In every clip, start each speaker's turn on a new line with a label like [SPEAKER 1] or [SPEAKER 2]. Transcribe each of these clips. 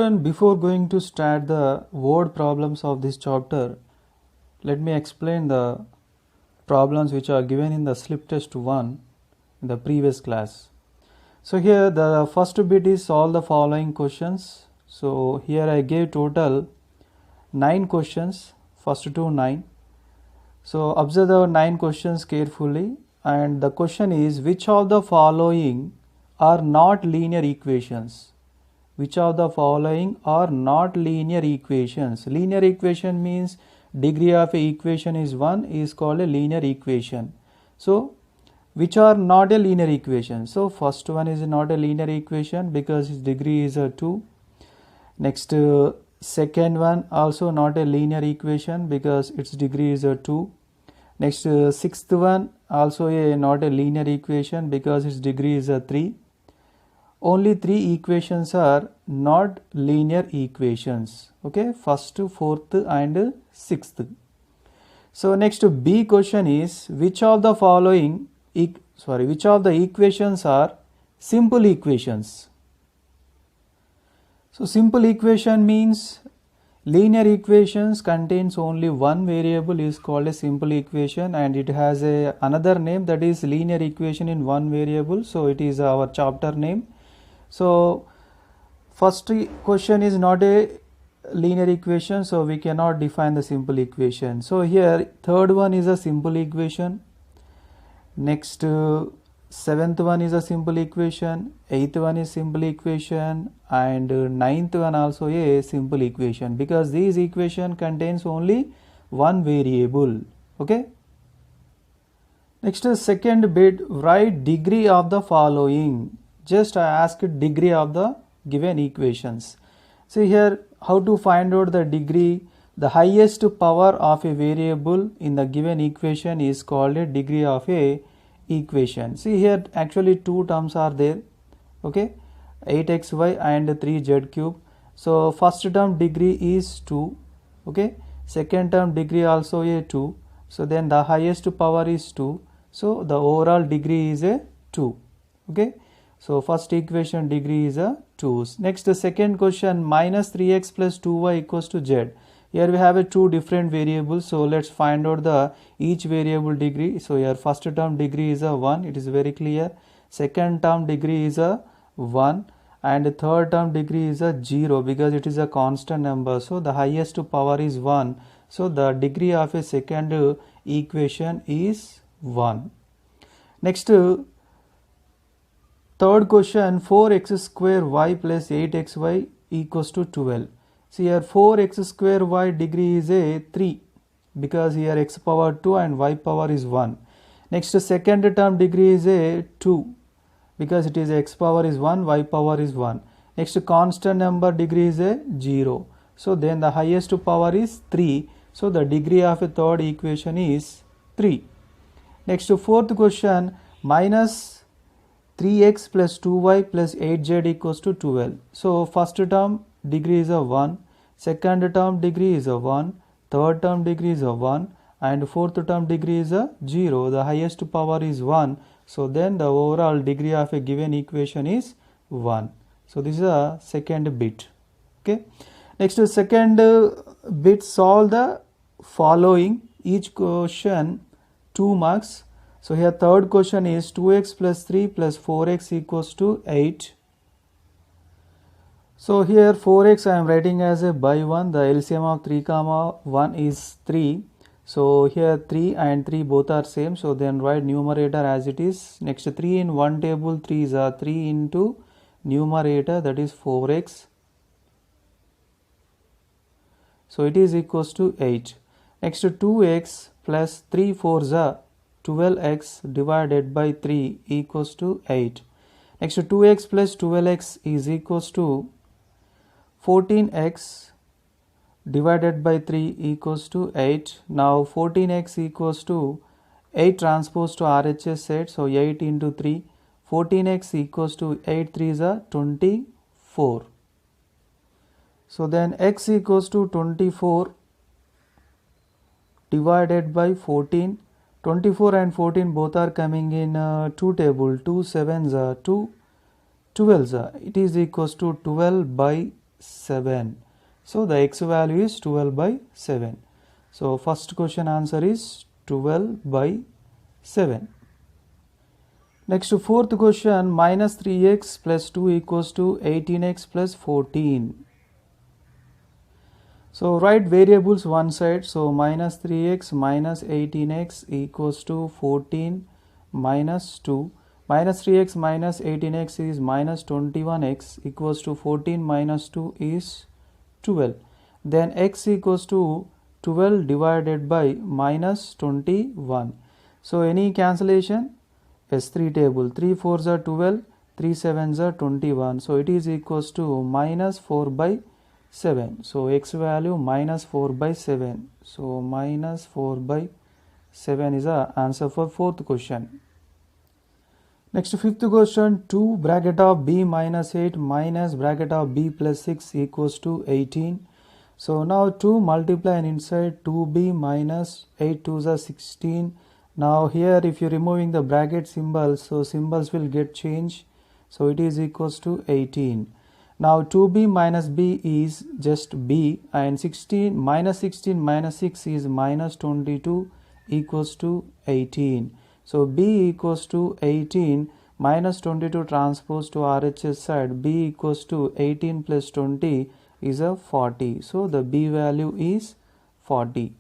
[SPEAKER 1] Children, before going to start the word problems of this chapter, let me explain the problems which are given in the slip test 1 in the previous class. So here the first bit is solve the following questions. So here I gave total 9 questions, first to 9. So observe the 9 questions carefully, and the question is, which of the following are not linear equations? Which of the following are not linear equations? Linear equation means degree of a equation is 1 is called a linear equation. So which are not a linear equation? So first one is not a linear equation because its degree is 2. Next second one also not a linear equation because its degree is 2. Next sixth one also not a linear equation because its degree is 3. Only 3 equations are not linear equations. Okay, first, fourth and sixth. So next B question is, which of the following which of the equations are simple equations? So simple equation means linear equations contains only one variable is called a simple equation, and it has another name, that is linear equation in one variable. So it is our chapter name. So first question is not a linear equation, so we cannot define the simple equation. So here third one is a simple equation. Next seventh one is a simple equation, eighth one is simple equation, and ninth one also a simple equation, because these equation contains only one variable. Okay. Next second bit, write degree of the following. Just I asked degree of the given equations. See here how to find out the degree. The highest power of a variable in the given equation is called a degree of a equation. See here actually two terms are there. Okay, 8xy and 3z cube. So first term degree is 2. Okay, second term degree also a 2. So then the highest power is 2. So the overall degree is a 2. Okay. So first equation degree is a 2. Next the second question, minus 3x plus 2y equals to z. Here we have a two different variables. So let's find out the each variable degree. So here first term degree is a 1. It is very clear. Second term degree is a 1. And third term degree is a 0 because it is a constant number. So the highest power is 1. So the degree of a second equation is 1. Next third question, 4x square y plus 8xy equals to 12. See here 4x square y degree is a 3 because here x power 2 and y power is 1. Next second term degree is a 2 because it is x power is 1, y power is 1. Next constant number degree is a 0. So then the highest power is 3. So the degree of a third equation is 3. Next fourth question, minus 3x plus 2y plus 8z equals to 12. So first term degree is a 1, second term degree is a 1, third term degree is a 1, and fourth term degree is a 0. The highest power is 1. So then the overall degree of a given equation is 1. So this is a second bit. Okay. Next second bit, solve the following. Each question 2 marks. So here third question is 2x plus 3 plus 4x equals to 8. So here 4x I am writing as a by 1. The LCM of 3 comma 1 is 3. So here 3 and 3 both are same. So then write numerator as it is. Next 3 in one table, 3 is 3 into numerator, that is 4x. So it is equals to 8. Next 2x plus 3 4s are 12x divided by 3 equals to 8. Next 2x plus 12x is equals to 14x divided by 3 equals to 8. Now 14x equals to 8 transpose to RHS set. So 8 into 3. 14x equals to 8 3s are 24. So then x equals to 24 divided by 14. 24 and 14 both are coming in 2 table. 2 7s are 2 12s are. It is equals to 12 by 7. So the x value is 12 by 7. So first question answer is 12 by 7. Next, fourth question, minus 3x plus 2 equals to 18x plus 14. So write variables one side. So minus 3x minus 18x equals to 14 minus 2. Minus 3x minus 18x is minus 21x equals to 14 minus 2 is 12. Then x equals to 12 divided by minus 21. So any cancellation? Yes, 3 table. 3 4s are 12, 3 7s are 21. So it is equals to minus 4 by 7. So x value minus 4 by 7. So minus 4 by 7 is the answer for fourth question. Next, fifth question, 2 bracket of b minus 8 minus bracket of b plus 6 equals to 18. So now 2 multiply and inside 2b minus 8 2s are 16. Now here if you removing the bracket symbols, so symbols will get changed. So it is equals to 18. Now 2b minus b is just b, and 16 minus 6 is minus 22 equals to 18. So b equals to 18 minus 22 transpose to RHS side, b equals to 18 plus 20 is a 40. So the b value is 40.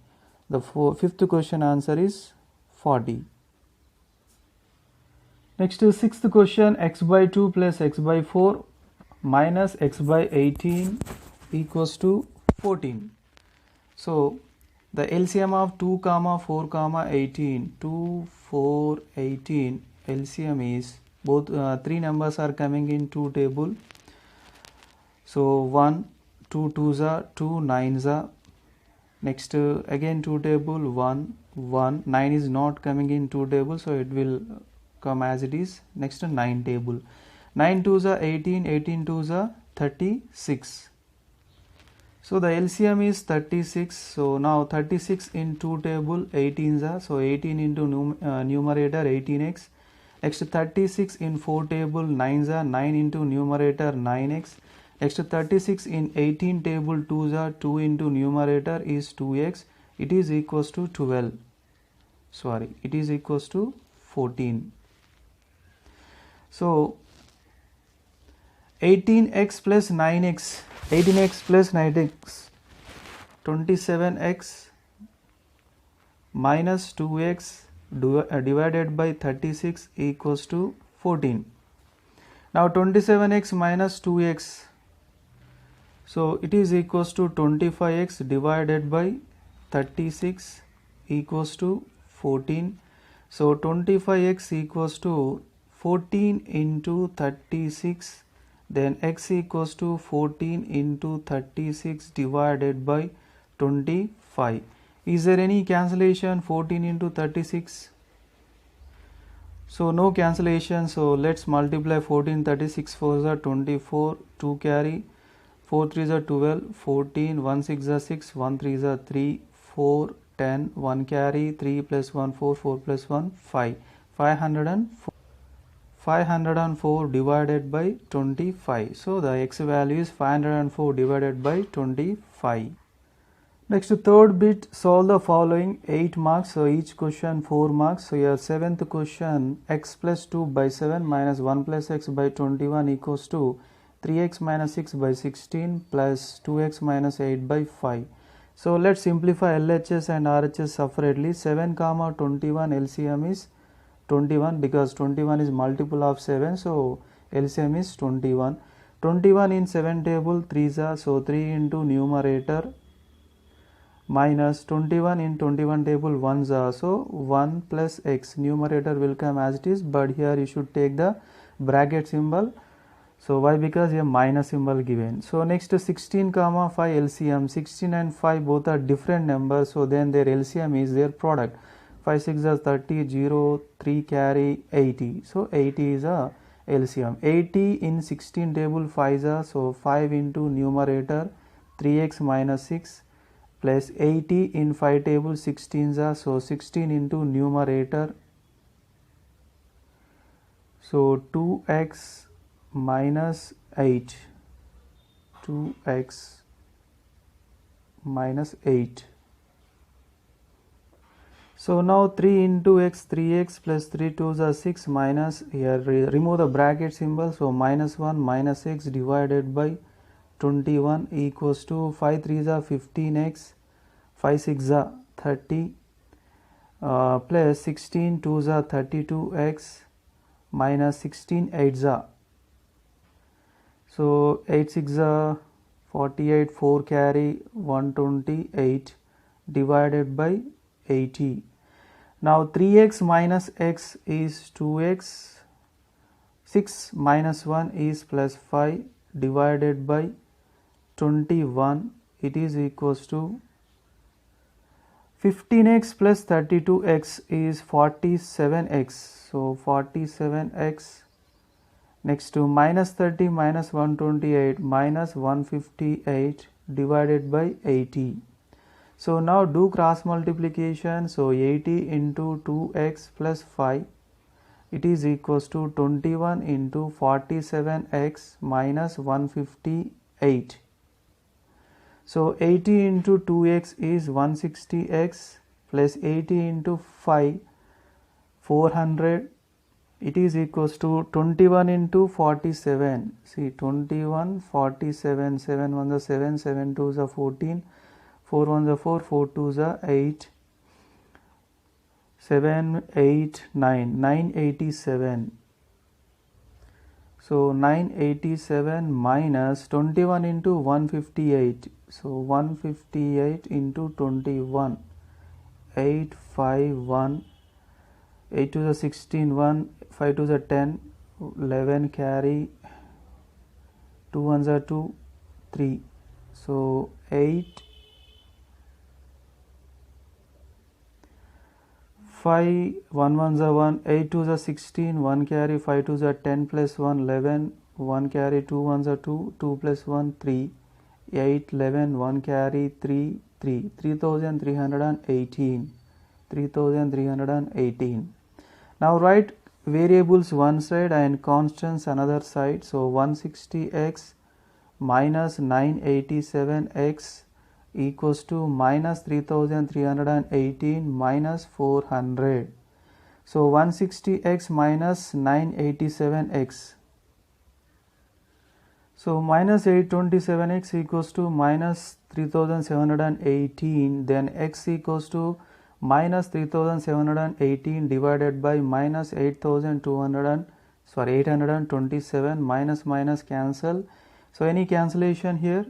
[SPEAKER 1] The fifth question answer is 40. Next is sixth question, x by 2 plus x by 4 minus x by 18 equals to 14. So the LCM of 2 comma 4 comma 18, 2 4 18 LCM is both three numbers are coming in 2 table. So 1 2 2s are 2 9s are. Next again 2 table 1 1 9 is not coming in 2 table, so it will come as it is. Next 9 table 9 2s are 18, 18 2s are 36. So the LCM is 36. So now 36 in 2 table 18s are, so 18 into numerator 18x. Next 36 in 4 table 9s are, 9 into numerator 9x. Next 36 in 18 table 2s are, 2 into numerator is 2x. It is equals to 12. Sorry, it is equals to 14. So 18x plus 9x, 18x plus 9x, 27x minus 2x divided by 36 equals to 14. Now 27x minus 2x, so it is equals to 25x divided by 36 equals to 14. So 25x equals to 14 into 36, then x equals to 14 into 36 divided by 25. Is there any cancellation? 14 into 36? So no cancellation. So let's multiply 14, 36 4s are 24, 2 carry, 4 3s are 12, 14, 1 6 are 6, 1 3s are 3, 4, 10, 1 carry, 3 plus 1 4, 4 plus 1 5, 504. 504 divided by 25. So the x value is 504 divided by 25. Next, third bit, solve the following 8 marks. So each question 4 marks. So your seventh question, x plus 2 by 7 minus 1 plus x by 21 equals to 3x minus 6 by 16 plus 2x minus 8 by 5. So let's simplify LHS and RHS separately. 7 comma 21 LCM is 21 because 21 is multiple of 7, so LCM is 21. 21 in 7 table 3s are, so 3 into numerator minus 21 in 21 table 1s are, so 1 plus x, numerator will come as it is, but here you should take the bracket symbol. So why? Because a minus symbol given. So next 16 comma 5 LCM, 16 and 5 both are different numbers, so then their LCM is their product. 5 6 is 30, 0, 3 carry 80. So 80 is a LCM. 80 in 16 table 5 are, so 5 into numerator 3x minus 6 plus 80 in 5 table 16s are, so 16 into numerator, so 2x minus 8, 2x minus 8. So now 3 into x, 3x plus 3 2s are 6 minus, here remove the bracket symbol, so minus 1 minus x divided by 21 equals to 5 3s are 15x, 5 6 are 30 plus 16 2s are 32x minus 16 8s are, so 8 6 are 48, 4 carry 128 divided by 80. Now 3x minus x is 2x, 6 minus 1 is plus 5 divided by 21, it is equals to 15x plus 32x is 47x, so 47x. Next to minus 30 minus 128 minus 158 divided by 80. So now do cross multiplication, so 80 into 2x plus 5, it is equals to 21 into 47x minus 158. So 80 into 2x is 160x plus 80 into 5, 400, it is equals to 21 into 47. See 21, 47, 7 1s are 7, 7 2s are 14, 4 1s are 4, 4 2s are 8, 7, 8, 9, 987. So 987 minus 21 into 158. So 158 into 21, 851, 8 to the 16, 1, 5 to the 10, 11 carry, 2 1s are 2, 3. So 8, 5, 1 1s are 1, 8 2s are 16, 1 carry, 5 2s are 10 plus 1, 11, 1 carry, 2 1s are 2, 2 plus 1, 3, 8, 11, 1 carry, 3, 3, 3318, 3318. Now write variables one side and constants another side, so 160x minus 987x equals to minus 3318 minus 400. So 160x minus 987x. So minus 827x equals to minus 3718, then x equals to minus 3718 divided by minus 827 minus minus cancel. So any cancellation here?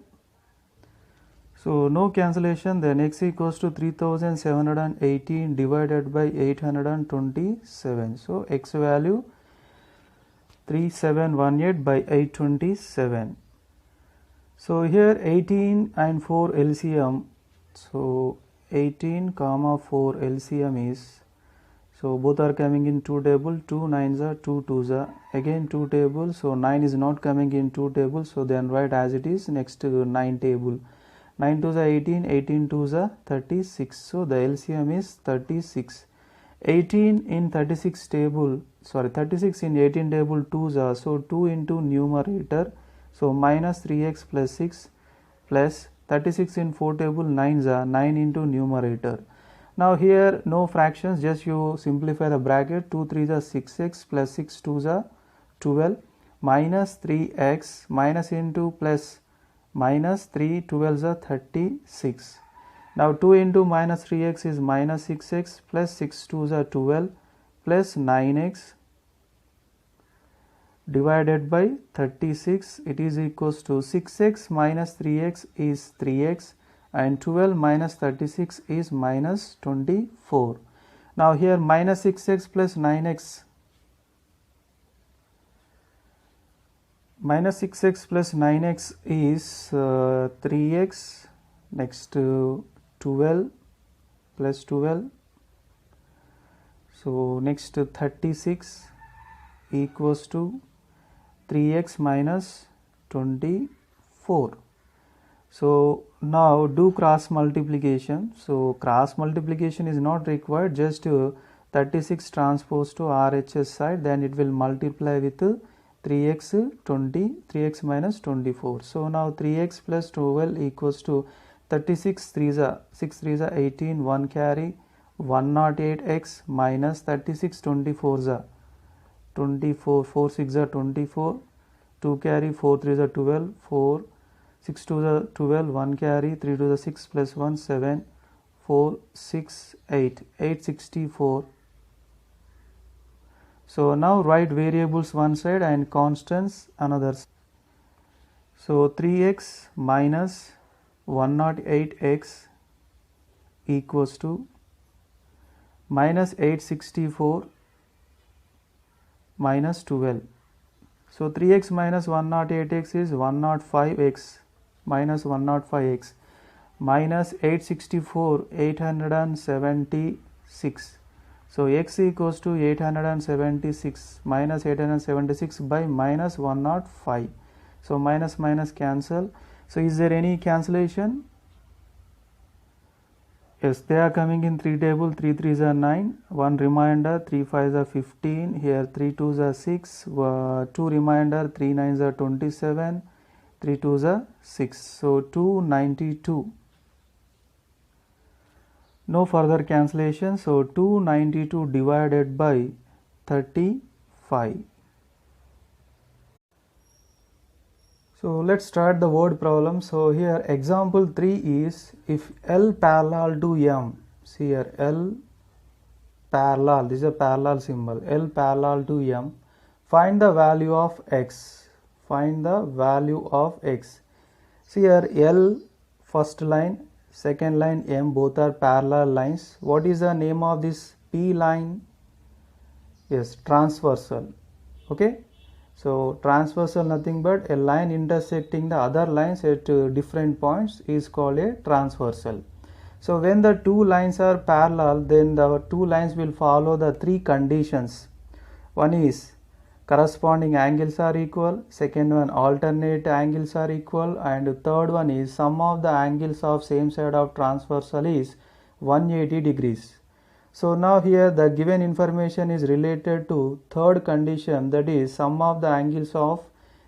[SPEAKER 1] So no cancellation, then x equals to 3718 divided by 827. So x value 3718 by 827. So here 18 and 4 LCM. So 18 comma 4 LCM is, so both are coming in 2 table, 2 9s are 2 2s are, again 2 table, so 9 is not coming in 2 table, so then write as it is next to 9 table. 9 2s are 18, 18 2s are 36, so the LCM is 36. 18 in 36 table, sorry 36 in 18 table 2s are, so 2 into numerator, so minus 3x plus 6 plus 36 in 4 table 9s are, 9 into numerator. Now here no fractions, just you simplify the bracket, 2 3s are 6x plus 6 2s are 12 minus 3x minus into plus minus 3 12s are 36. Now 2 into minus 3x is minus 6x plus 6 2s are 12 plus 9x divided by 36, it is equals to 6x minus 3x is 3x and 12 minus 36 is minus 24. Now here minus 6x plus 9x, minus 6x plus 9x is 3x, next 12 plus 12, so next 36 equals to 3x minus 24. So now do cross multiplication. So cross multiplication is not required, just 36 transpose to RHS side, then it will multiply with 3x 20, 3x minus 24. So now 3x plus 12 equals to 36 3s are 6 3s are 18, 1 carry 108x minus 36 24s are 24, 4 6 are 24, 2 carry 4 3s are 12, 4 6 2s are 12, 1 carry 3 2s are 6 plus 1 7, 4 6 8 864. So now write variables one side and constants another side. So 3x minus 108x equals to minus 864 minus 12. So 3x minus 108x is 105x minus 105x minus 864 876. So x equals to 876 minus 876 by minus 105. So minus minus cancel. So is there any cancellation? Yes, they are coming in 3 table. 3 3s are 9, 1 remainder, 3 5s are 15, here 3 2s are 6, 2 remainder, 3 9s are 27, 3 2s are 6. So 292. No further cancellation. So 292 divided by 35. So let's start the word problem. So here example 3 is if L parallel to M. See here L parallel, this is a parallel symbol, L parallel to M. Find the value of x. Find the value of x. See here L first line, second line M, both are parallel lines. What is the name of this P line? Yes, transversal. Okay. So transversal nothing but a line intersecting the other lines at different points is called a transversal. So when the two lines are parallel, then the two lines will follow the three conditions. One is corresponding angles are equal, second one alternate angles are equal, and third one is sum of the angles of same side of transversal is 180 degrees. So now here the given information is related to third condition, that is sum of the angles of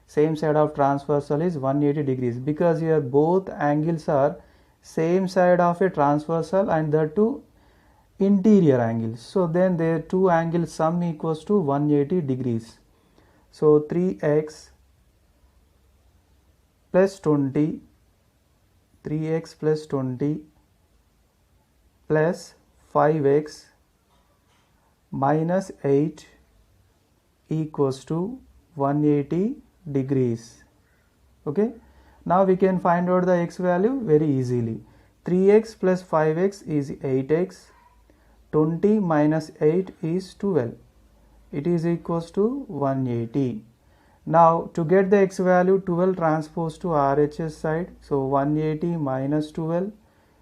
[SPEAKER 1] same side of transversal is 180 degrees, because here both angles are same side of a transversal and the two interior angles. So then their two angles sum equals to 180 degrees. So 3x plus 20, 3x plus 20 plus 5x minus 8 equals to 180 degrees. Okay. Now we can find out the x value very easily. 3x plus 5x is 8x. 20 minus 8 is 12. It is equals to 180. Now to get the x value, 12 transpose to RHS side. So 180 minus 12.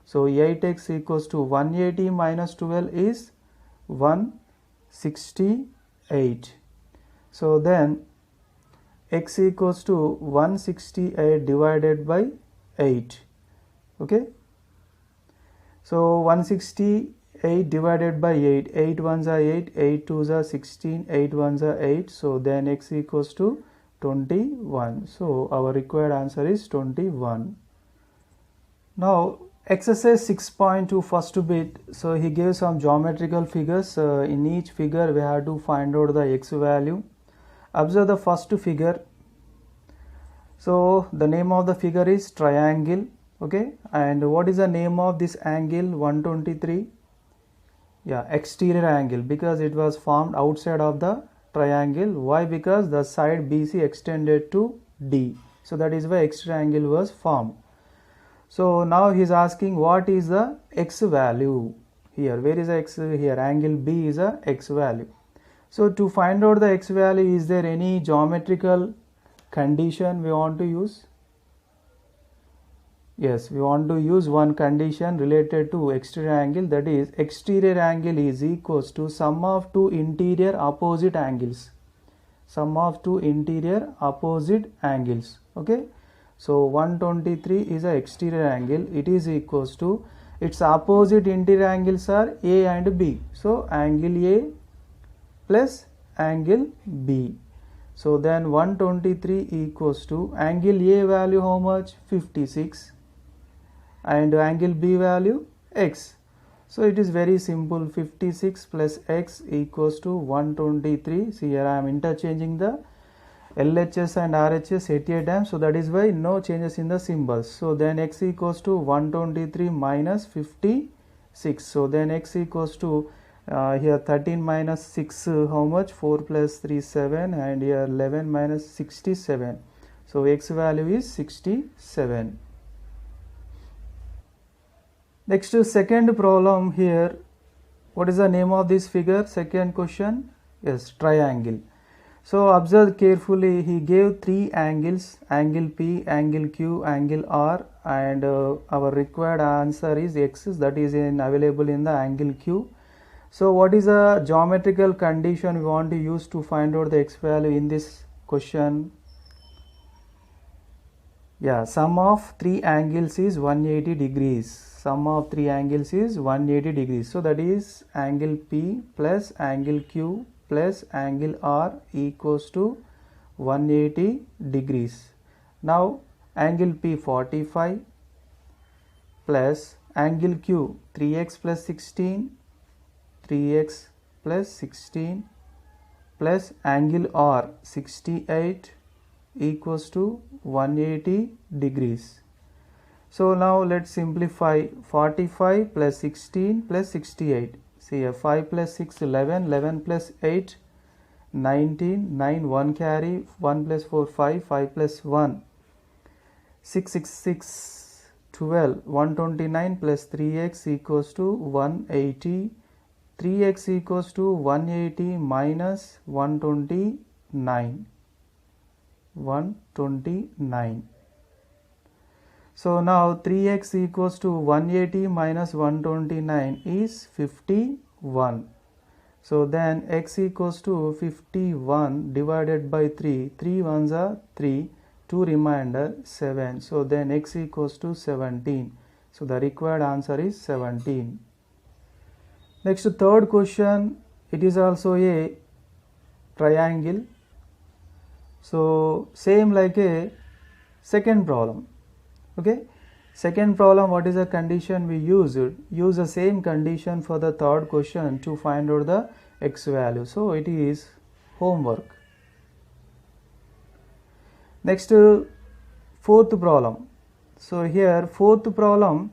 [SPEAKER 1] So 8x equals to 180 minus 12 is 168. So then x equals to 168 divided by 8. Okay. So 168 divided by 8. 8 ones are 8, 8 twos are 16, 8 ones are 8. So then x equals to 21. So our required answer is 21. Now exercise 6.2 first bit. So he gave some geometrical figures. In each figure we have to find out the x value. Observe the first figure. So the name of the figure is triangle. Okay, and what is the name of this angle? 123. Yeah, exterior angle, because it was formed outside of the triangle. Why? Because the side BC extended to D. So that is why exterior angle was formed. So now he is asking what is the x value here. Where is the x here? Angle B is a x value. So to find out the x value, is there any geometrical condition we want to use? Yes, we want to use one condition related to exterior angle, that is exterior angle is equals to sum of two interior opposite angles. Sum of two interior opposite angles. Okay. So 123 is a exterior angle. It is equals to its opposite interior angles are A and B. So angle A plus angle B. So then 123 equals to angle A value how much? 56, and angle B value x. So it is very simple, 56 plus x equals to 123. See here I am interchanging the LHS and RHS at a time, so that is why no changes in the symbols. So then x equals to 123 minus 56. So then x equals to here 13 minus 6 how much? 4 plus 3 7, and here 11 minus 67. So x value is 67. Next second problem here. What is the name of this figure? Second question. Yes, triangle. So observe carefully, he gave three angles, angle P, angle Q, angle R, and our required answer is x, that is available in the angle Q. So what is the geometrical condition we want to use to find out the x value in this question? Yeah, sum of three angles is 180 degrees. Sum of three angles is 180 degrees. So that is angle P plus angle Q plus angle R equals to 180 degrees. Now angle P 45 plus angle Q 3x plus 16, 3x plus 16 plus angle R 68 equals to 180 degrees. So now let's simplify. 45 plus 16 plus 68. See here, 5 plus 6 11, 11 plus 8 19, 9 1 carry, 1 plus 4 5, 5 plus 1 6 6 6 12, 129 plus 3x equals to 180. 3x equals to 180 minus 129. 129. So now 3x equals to 180 minus 129 is 51. So then x equals to 51 divided by 3. 3 ones are 3, 2 remainder 7. So then x equals to 17. So the required answer is 17. Next, third question, it is also a triangle. So same like a second problem. Okay, second problem, what is the condition we used? Use the same condition for the third question to find out the x value. So it is homework. Next, fourth problem. So here fourth problem,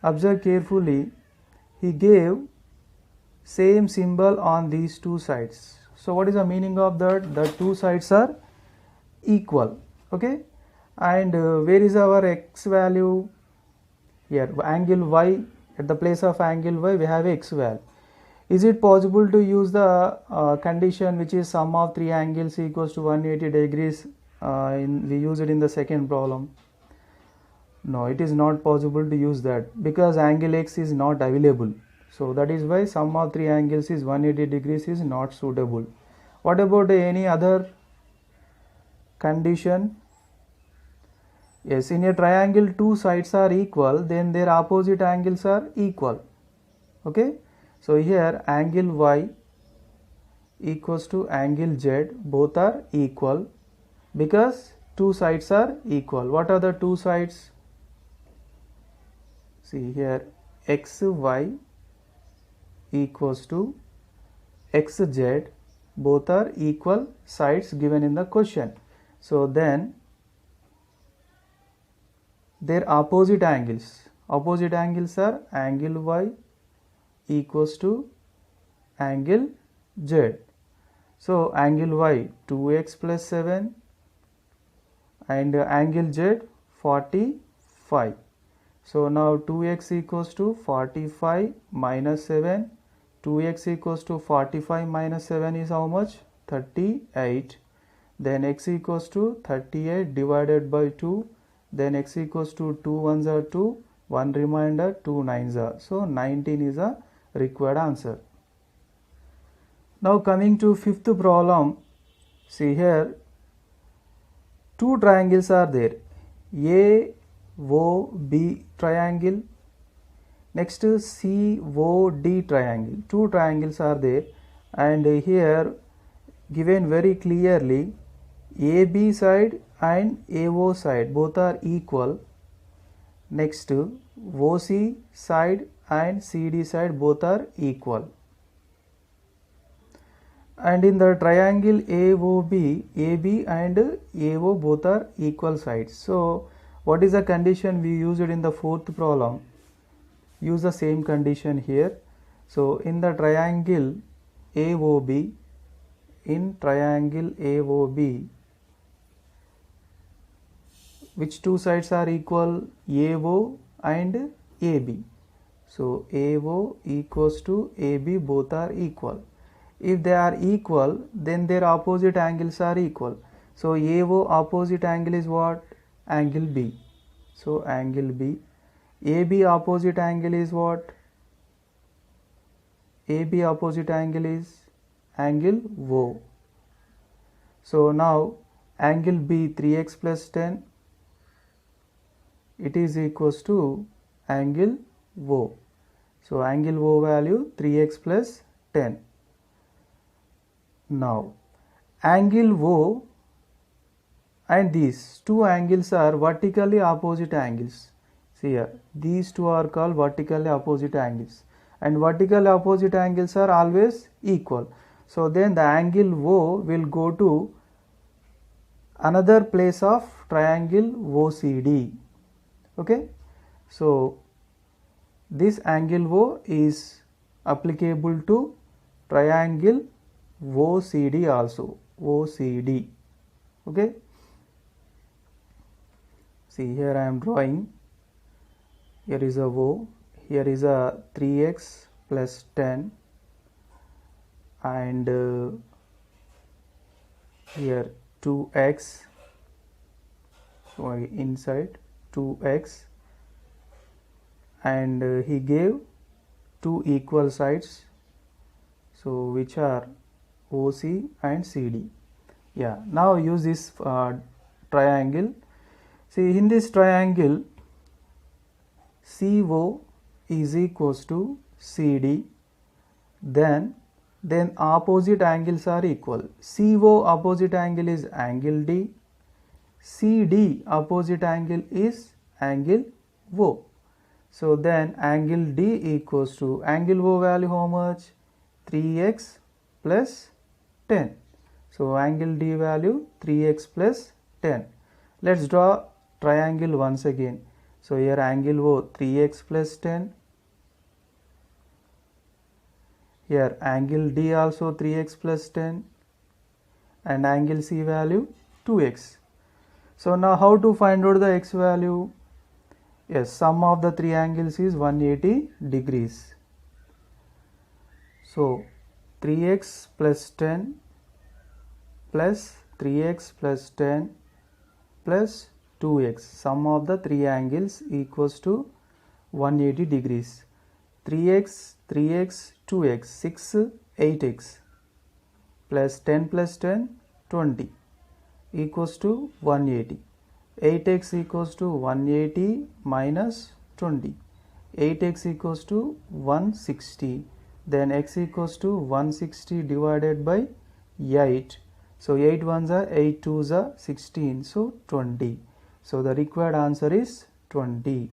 [SPEAKER 1] observe carefully, he gave same symbol on these two sides. So what is the meaning of that? The two sides are equal. Okay, and where is our x value? Here angle y, at the place of angle y we have x value. Is it possible to use the condition which is sum of three angles equals to 180 degrees? We use it in the second problem. No, it is not possible to use that because angle x is not available. So that is why sum of three angles is 180 degrees is not suitable. What about any other condition? Yes, in a triangle two sides are equal, then their opposite angles are equal. Okay, so here angle y equals to angle z, both are equal because two sides are equal. What are the two sides? See here, xy equals to xz, both are equal sides given in the question. So then their opposite angles are angle y equals to angle z. So angle y 2x plus 7 and angle z 45. So now 2x equals to 45 minus 7. 2x equals to 45 minus 7 is how much? 38. Then x equals to 38 divided by 2. Then x equals to 2 ones are 2, 1 remainder, 2 nines are. So 19 is a required answer. Now coming to fifth problem. See here, two triangles are there. AOB triangle. Next COD triangle. Two triangles are there, and here given very clearly AB side and AO side both are equal. Next, OC side and CD side both are equal. And in the triangle AOB, AB and AO both are equal sides. So what is the condition we used in the fourth problem? Use the same condition here. So in the triangle AOB, which two sides are equal? AO and AB. So AO equals to AB, both are equal. If they are equal, then their opposite angles are equal. So AO opposite angle is what? Angle B. So angle B. AB opposite angle is what? AB opposite angle is angle O. So now angle B 3x plus 10, it is equals to angle O. So angle O value 3x plus 10. Now angle O and these two angles are vertically opposite angles. See here, these two are called vertically opposite angles, and vertical opposite angles are always equal. So then the angle O will go to another place of triangle OCD. Okay, so this angle O is applicable to triangle OCD also. OCD. Okay, see here I am drawing. Here is a O, here is a 3x plus 10, and here 2x, so inside 2x, and he gave two equal sides, so which are OC and CD. Yeah, now use this triangle. See, in this triangle CO is equals to CD, then opposite angles are equal. CO opposite angle is angle D, CD opposite angle is angle O. So then angle D equals to angle O value how much? 3x plus 10. So angle D value 3x plus 10. Let's draw triangle once again. So here angle O 3x plus 10. Here angle D also 3x plus 10, and angle C value 2x. So now how to find out the x value? Yes, sum of the three angles is 180 degrees. So 3x plus 10 plus 3x plus 10 plus 2x, sum of the three angles equals to 180 degrees. 3x, 3x, 2x, 6, 8x plus 10 plus 10, 20 equals to 180. 8x equals to 180 minus 20. 8x equals to 160. Then x equals to 160 divided by 8. So 8 ones are 8 twos are 16. So 20. So the required answer is 20.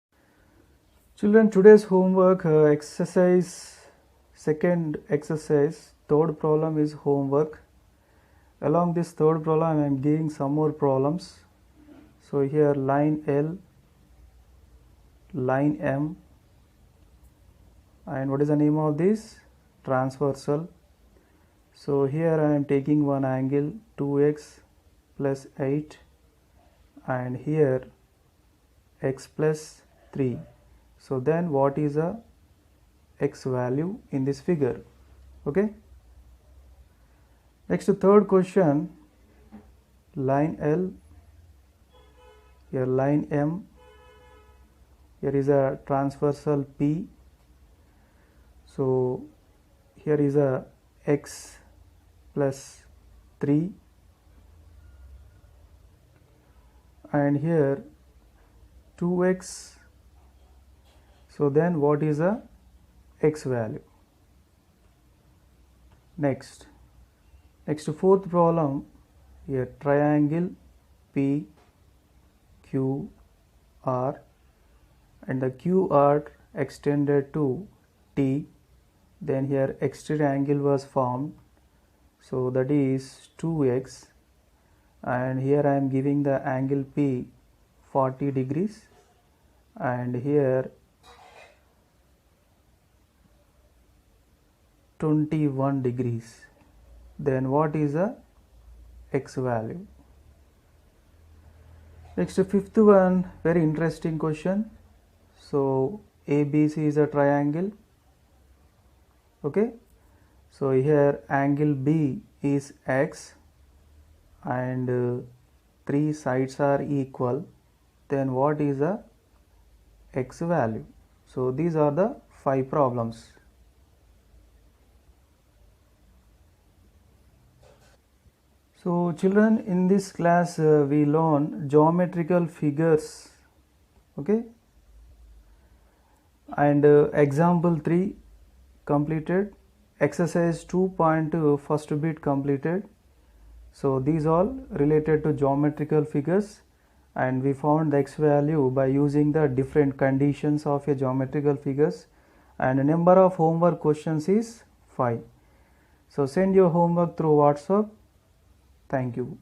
[SPEAKER 1] Children, today's homework exercise, second exercise, third problem is homework. Along this third problem I am giving some more problems. So here line L, line M, and what is the name of this? Transversal. So here I am taking one angle 2x plus 8, and here x plus 3. So then what is the x value in this figure? Okay. Next, third question, line L, here line M, here is a transversal P. So here is a x plus 3, and here 2x. So then what is the x value? Next fourth problem, a triangle P Q R, and the QR extended to T. Then here exterior angle was formed, so that is 2x, and here I am giving the angle P 40 degrees, and here 21 degrees. Then what is the x value? Next, fifth one, very interesting question. So ABC is a triangle. Okay, so here angle B is x, and three sides are equal. Then what is the x value? So these are the 5 problems. So children, in this class we learn geometrical figures. Okay, and example 3 completed, exercise 2.2 first bit completed. So these all related to geometrical figures, and we found the x value by using the different conditions of a geometrical figures, and the number of homework questions is 5. So send your homework through WhatsApp. Thank you.